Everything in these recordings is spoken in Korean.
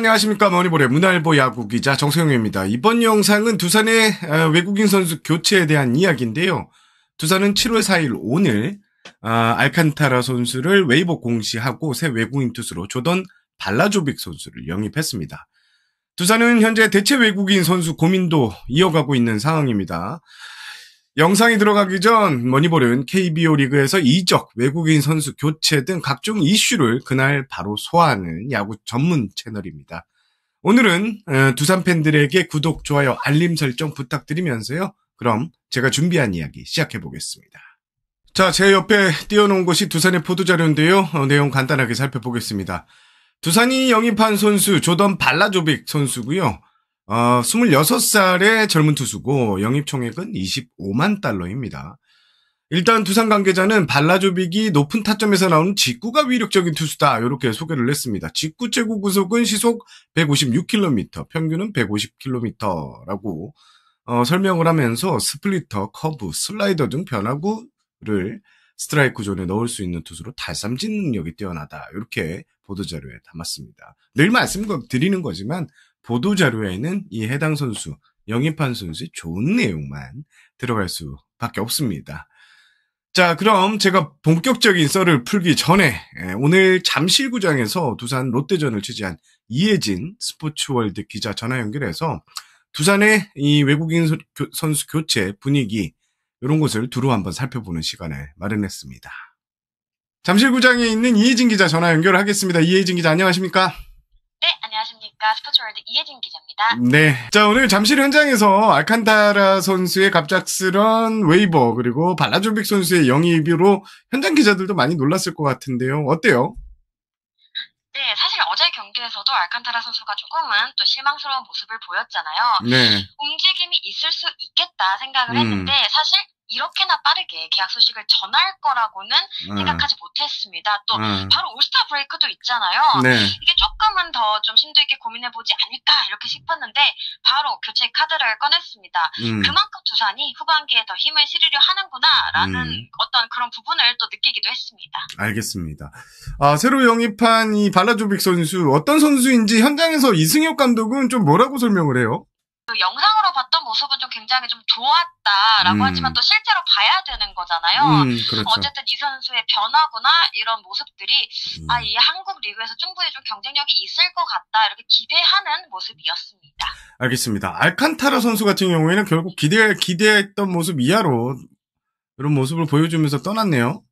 안녕하십니까. 머니볼의 문알보 야구 기자 정성영입니다. 이번 영상은 두산의 외국인 선수 교체에 대한 이야기인데요. 두산은 7월 4일 오늘 알칸타라 선수를 웨이버 공시하고 새 외국인 투수로 조던 발라조빅 선수를 영입했습니다. 두산은 현재 대체 외국인 선수 고민도 이어가고 있는 상황입니다. 영상이 들어가기 전 머니볼은 KBO 리그에서 이적, 외국인 선수 교체 등 각종 이슈를 그날 바로 소화하는 야구 전문 채널입니다. 오늘은 두산 팬들에게 구독, 좋아요, 알림 설정 부탁드리면서요. 그럼 제가 준비한 이야기 시작해보겠습니다. 자, 제 옆에 띄워놓은 것이 두산의 보도자료인데요. 내용 간단하게 살펴보겠습니다. 두산이 영입한 선수 조던 발라조빅 선수고요. 26살의 젊은 투수고 영입 총액은 25만 달러입니다. 일단 두산 관계자는 발라조빅이 높은 타점에서 나오는 직구가 위력적인 투수다 이렇게 소개를 했습니다. 직구 최고 구속은 시속 156km, 평균은 150km라고 설명을 하면서 스플리터, 커브, 슬라이더 등 변화구를 스트라이크 존에 넣을 수 있는 투수로 탈삼진 능력이 뛰어나다 이렇게 보도자료에 담았습니다. 늘 말씀드리는 거지만 보도자료에는 이 해당 선수, 영입한 선수의 좋은 내용만 들어갈 수밖에 없습니다. 자, 그럼 제가 본격적인 썰을 풀기 전에 오늘 잠실구장에서 두산 롯데전을 취재한 이혜진 스포츠월드 기자 전화 연결해서 두산의 이 외국인 선수 교체 분위기 이런 것을 두루 한번 살펴보는 시간을 마련했습니다. 잠실구장에 있는 이혜진 기자 전화 연결하겠습니다. 이혜진 기자 안녕하십니까? 네, 안녕하십니까. 스포츠월드 이혜진 기자입니다. 네. 자, 오늘 잠실 현장에서 알칸타라 선수의 갑작스런 웨이버 그리고 발라조빅 선수의 영입으로 현장 기자들도 많이 놀랐을 것 같은데요. 어때요? 네, 사실 어제 경기에서도 알칸타라 선수가 조금은 또 실망스러운 모습을 보였잖아요. 네. 움직임이 있을 수 있겠다 생각을 했는데 사실 이렇게나 빠르게 계약 소식을 전할 거라고는 생각하지 못했습니다. 또 바로 올스타 브레이크도 있잖아요. 네. 이게 조금은 더 좀 심도 있게 고민해보지 않을까 이렇게 싶었는데 바로 교체 카드를 꺼냈습니다. 그만큼 두산이 후반기에 더 힘을 실으려 하는구나라는 어떤 그런 부분을 또 느끼기도 했습니다. 알겠습니다. 새로 영입한 이 발라조빅 선수 어떤 선수인지 현장에서 이승엽 감독은 좀 뭐라고 설명을 해요? 그 영상으로 봤던 모습은 좀 굉장히 좀 좋았다라고 하지만 또 실제로 봐야 되는 거잖아요. 그렇죠. 어쨌든 이 선수의 변화구나 이런 모습들이 이 한국 리그에서 충분히 좀 경쟁력이 있을 것 같다 이렇게 기대하는 모습이었습니다. 알겠습니다. 알칸타라 선수 같은 경우에는 결국 기대했던 모습 이하로 이런 모습을 보여주면서 떠났네요.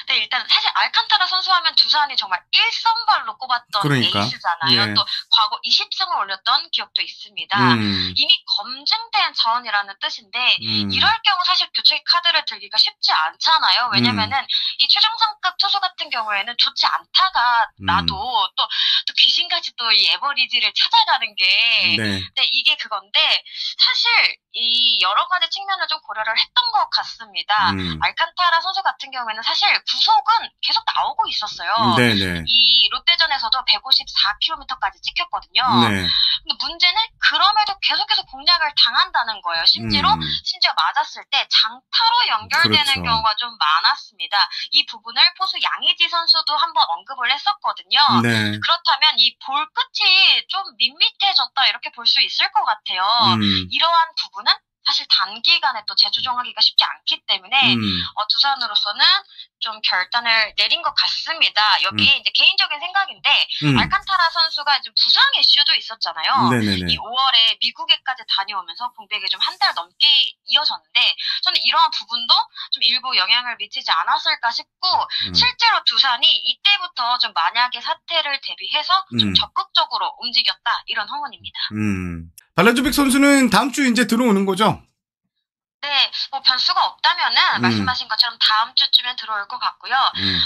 네, 일단 사실 알칸타라 선수 하면 두산이 정말 1선발로 꼽았던 에이스잖아요. 예. 또 과거 20승을 올렸던 기억도 있습니다. 이미 검증된 자원이라는 뜻인데 이럴 경우 사실 교체 카드를 들기가 쉽지 않잖아요. 왜냐면은 이 최정상급 투수 같은 경우에는 좋지 않다가 나도 또 귀신같이 또 이 에버리지를 찾아가는 게 네, 이게 그건데 사실 이 여러 가지 측면을 좀 고려를 했던 것 같습니다. 알칸타라 선수 같은 경우에는 사실 구속은 계속 나오고 있었어요. 네네. 이 롯데전에서도 154km까지 찍혔거든요. 네. 근데 문제는 그럼에도 계속해서 공략을 당한다는 거예요. 심지어 맞았을 때 장타로 연결되는 그렇죠. 경우가 좀 많았습니다. 이 부분을 포수 양의지 선수도 한번 언급을 했었거든요. 네. 그렇다면 이 볼끝이 좀 밋밋해졌다 이렇게 볼 수 있을 것 같아요. 이러한 부분은 사실 단기간에 또 재조정하기가 쉽지 않기 때문에 두산으로서는 좀 결단을 내린 것 같습니다. 여기에 이제 개인적인 생각인데 알칸타라 선수가 좀 부상 이슈도 있었잖아요. 네네네. 이 5월에 미국에까지 다녀오면서 공백이 좀 한 달 넘게 이어졌는데 저는 이러한 부분도 좀 일부 영향을 미치지 않았을까 싶고 실제로 두산이 이때부터 좀 만약의 사태를 대비해서 좀 적극적으로 움직였다 이런 흥분입니다. 발라조빅 선수는 다음 주에 이제 들어오는 거죠? 네, 뭐 변수가 없다면은 말씀하신 것처럼 다음 주쯤에 들어올 것 같고요.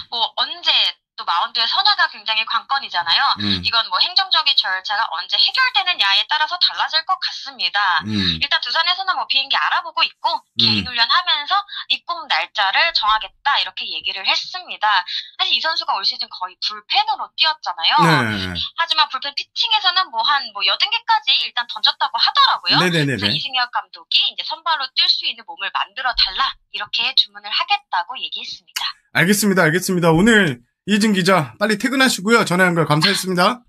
뭐 언제 또 마운드에 서냐가 굉장히 관건이잖아요. 이건 뭐 행정적인 절차가 언제 해결되느냐에 따라서 달라질 것 같습니다. 일단 두산에서는 뭐 비행기 알아보고 있고 개인 훈련하면서 입국 날짜를 정하겠다 이렇게 얘기를 했습니다. 사실 이 선수가 올 시즌 거의 불펜으로 뛰었잖아요. 네. 하지만 불펜 피칭에서는 뭐 한 80개까지 일단 던졌다고 하더라고요. 네네네네. 그래서 이승엽 감독이 이제 선발로 뛸 수 있는 몸을 만들어 달라 이렇게 주문을 하겠다고 얘기했습니다. 알겠습니다. 오늘 이진 기자 빨리 퇴근하시고요. 전화 연결 감사했습니다.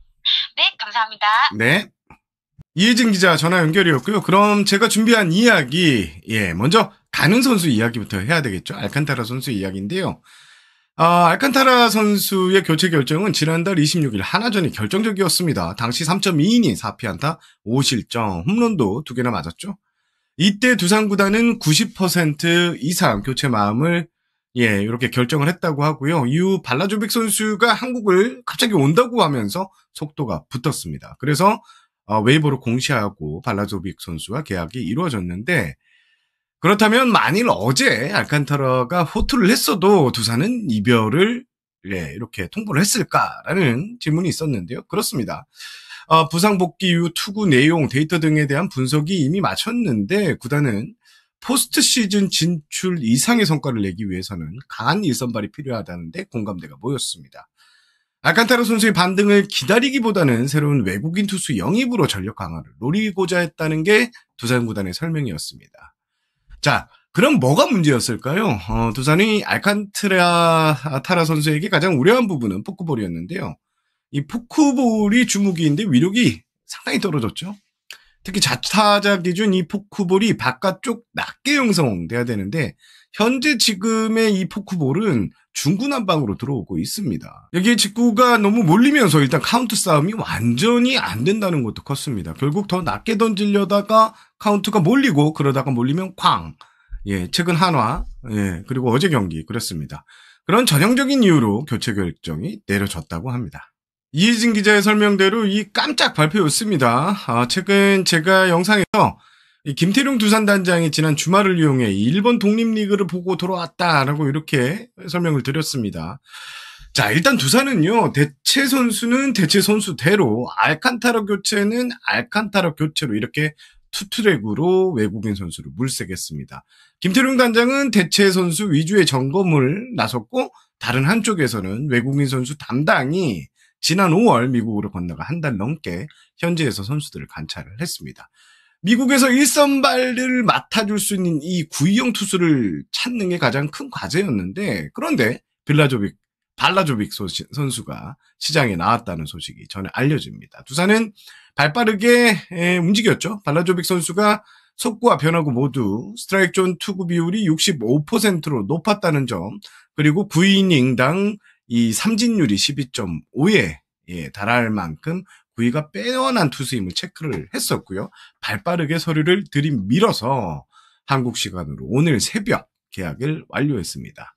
네, 감사합니다. 네. 이혜진 기자 전화 연결이었고요. 그럼 제가 준비한 이야기, 먼저 가는 선수 이야기부터 해야 되겠죠. 알칸타라 선수 이야기인데요. 알칸타라 선수의 교체 결정은 지난달 26일 하나전이 결정적이었습니다. 당시 3.2이닝 4피안타 5실점, 홈런도 2개나 맞았죠. 이때 두산 구단은 90% 이상 교체 마음을 이렇게 결정을 했다고 하고요. 이후 발라조빅 선수가 한국을 갑자기 온다고 하면서 속도가 붙었습니다. 그래서 웨이버로 공시하고 발라조빅 선수와 계약이 이루어졌는데, 그렇다면 만일 어제 알칸타라가 호투를 했어도 두산은 이별을 이렇게 통보를 했을까라는 질문이 있었는데요. 그렇습니다. 부상 복귀 이후 투구 내용, 데이터 등에 대한 분석이 이미 마쳤는데 구단은 포스트 시즌 진출 이상의 성과를 내기 위해서는 강한 일선발이 필요하다는데 공감대가 모였습니다. 알칸타라 선수의 반등을 기다리기보다는 새로운 외국인 투수 영입으로 전력 강화를 노리고자 했다는 게 두산 구단의 설명이었습니다. 자, 그럼 뭐가 문제였을까요? 두산이 알칸타라 선수에게 가장 우려한 부분은 포크볼이었는데요. 이 포크볼이 주무기인데 위력이 상당히 떨어졌죠. 특히 좌타자 기준 이 포크볼이 바깥쪽 낮게 형성돼야 되는데 현재 지금의 이 포크볼은 중구난방으로 들어오고 있습니다. 여기에 직구가 너무 몰리면서 일단 카운트 싸움이 완전히 안 된다는 것도 컸습니다. 결국 더 낮게 던지려다가 카운트가 몰리고 그러다가 몰리면 쾅. 최근 한화, 그리고 어제 경기 그랬습니다. 그런 전형적인 이유로 교체 결정이 내려졌다고 합니다. 이혜진 기자의 설명대로 이 깜짝 발표였습니다. 최근 제가 영상에서 김태룡 두산단장이 지난 주말을 이용해 일본 독립리그를 보고 돌아왔다라고 이렇게 설명을 드렸습니다. 자, 일단 두산은요, 대체 선수는 대체 선수대로, 알칸타라 교체는 알칸타라 교체로 이렇게 투트랙으로 외국인 선수를 물색했습니다. 김태룡 단장은 대체 선수 위주의 점검을 나섰고, 다른 한쪽에서는 외국인 선수 담당이 지난 5월 미국으로 건너가 한 달 넘게 현지에서 선수들을 관찰을 했습니다. 미국에서 일선발을 맡아줄 수 있는 이 구위형 투수를 찾는 게 가장 큰 과제였는데, 그런데 발라조빅 선수가 시장에 나왔다는 소식이 전에 알려집니다. 두산은 발빠르게 움직였죠. 발라조빅 선수가 속구와 변화구 모두 스트라이크 존 투구 비율이 65%로 높았다는 점, 그리고 9이닝당 이 삼진율이 12.5에 달할 만큼 구위가 빼어난 투수임을 체크를 했었고요. 발빠르게 서류를 들이밀어서 한국 시간으로 오늘 새벽 계약을 완료했습니다.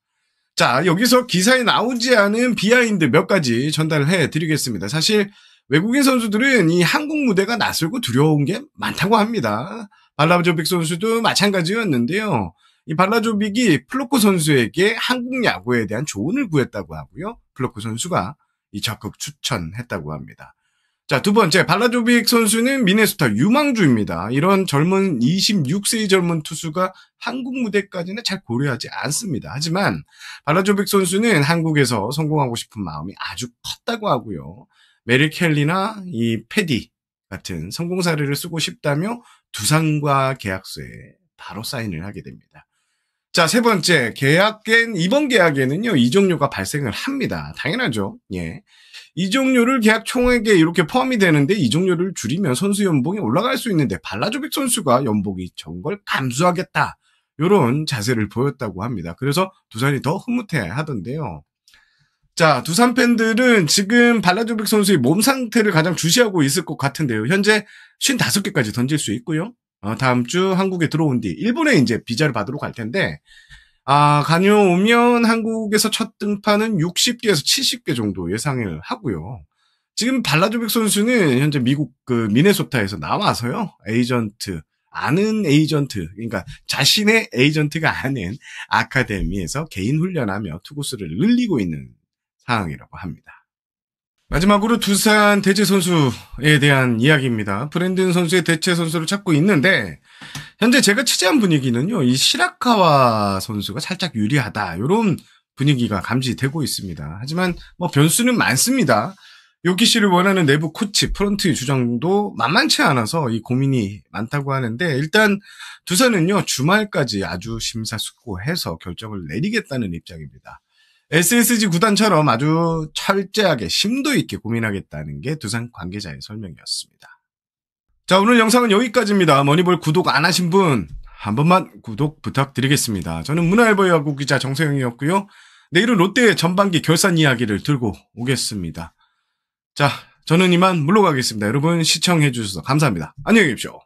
자, 여기서 기사에 나오지 않은 비하인드 몇 가지 전달을 해드리겠습니다. 사실 외국인 선수들은 이 한국 무대가 낯설고 두려운 게 많다고 합니다. 발라조빅 선수도 마찬가지였는데요. 이 발라조빅이 플로코 선수에게 한국 야구에 대한 조언을 구했다고 하고요. 플로코 선수가 이 적극 추천했다고 합니다. 자, 두 번째, 발라조빅 선수는 미네소타 유망주입니다. 이런 26세의 젊은 투수가 한국 무대까지는 잘 고려하지 않습니다. 하지만 발라조빅 선수는 한국에서 성공하고 싶은 마음이 아주 컸다고 하고요. 메릴 켈리나 이 패디 같은 성공 사례를 쓰고 싶다며 두산과 계약서에 바로 사인을 하게 됩니다. 자, 세 번째, 이번 계약에는요, 이적료가 발생을 합니다. 당연하죠. 이적료를 계약 총액에 이렇게 포함이 되는데 이적료를 줄이면 선수 연봉이 올라갈 수 있는데 발라조빅 선수가 연봉이 적은 걸 감수하겠다. 이런 자세를 보였다고 합니다. 그래서 두산이 더 흐뭇해 하던데요. 자, 두산 팬들은 지금 발라조빅 선수의 몸 상태를 가장 주시하고 있을 것 같은데요. 현재 55개까지 던질 수 있고요. 다음 주 한국에 들어온 뒤 일본에 이제 비자를 받으러 갈 텐데, 다녀오면 한국에서 첫 등판은 60개에서 70개 정도 예상을 하고요. 지금 발라조빅 선수는 현재 미국 미네소타에서 나와서요. 아는 에이전트, 그러니까 자신의 에이전트가 아닌 아카데미에서 개인 훈련하며 투구수를 늘리고 있는 상황이라고 합니다. 마지막으로 두산 대체 선수에 대한 이야기입니다. 브랜든 선수의 대체 선수를 찾고 있는데 현재 제가 취재한 분위기는요. 이 시라카와 선수가 살짝 유리하다. 이런 분위기가 감지되고 있습니다. 하지만 변수는 많습니다. 요키시를 원하는 내부 코치, 프런트의 주장도 만만치 않아서 이 고민이 많다고 하는데 일단 두산은요. 주말까지 아주 심사숙고해서 결정을 내리겠다는 입장입니다. SSG 구단처럼 아주 철저하게 심도 있게 고민하겠다는 게 두산 관계자의 설명이었습니다. 자, 오늘 영상은 여기까지입니다. 머니볼 구독 안 하신 분 한 번만 구독 부탁드리겠습니다. 저는 문화일보 야구 기자 정세영이었고요. 내일은 롯데의 전반기 결산 이야기를 들고 오겠습니다. 자, 저는 이만 물러가겠습니다. 여러분 시청해 주셔서 감사합니다. 안녕히 계십시오.